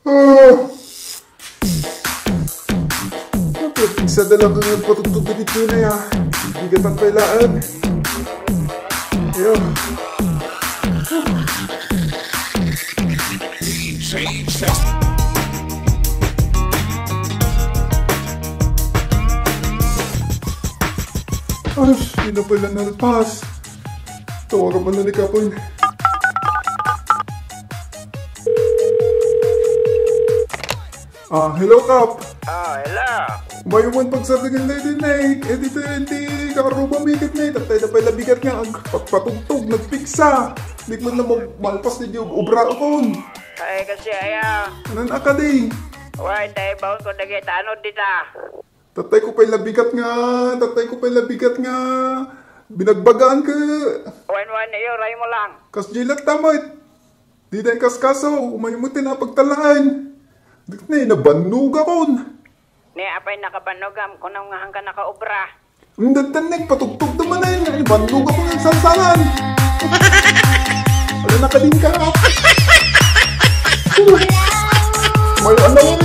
Ah! Isa na lang ang patutugod dito na ya. Bigatan pa ilaan. Ayun. Ay, hindi na pala nalpas. Tawagan pa na ni Kapoy. Hello Kap. Hello. Mayuman pagsabingin na din na eh. Dito hindi kakaruba mikit na eh. Tatay na pala bigat nga. Pagpatugtog, nagpiksa. Hindi ko na malpas na yung ubra akon. Ay kasi ayaw. Anan akadi. Why, tayo baon ko nagitano dita. Tatay ko pala bigat nga. Binagbagaan ka. Wan na iyo, ray mo lang. Kas jilat tamay. Di na kaskaso. Umayumutin na pagtalaan. Dito na eh, nabannog akon. Ni apay nakabanogam kung nang nga ka nakaubra. Ang dandanig, patugtog naman na yun. Nabannog ako ng sansalan. Wala na ka din ka. May alam mo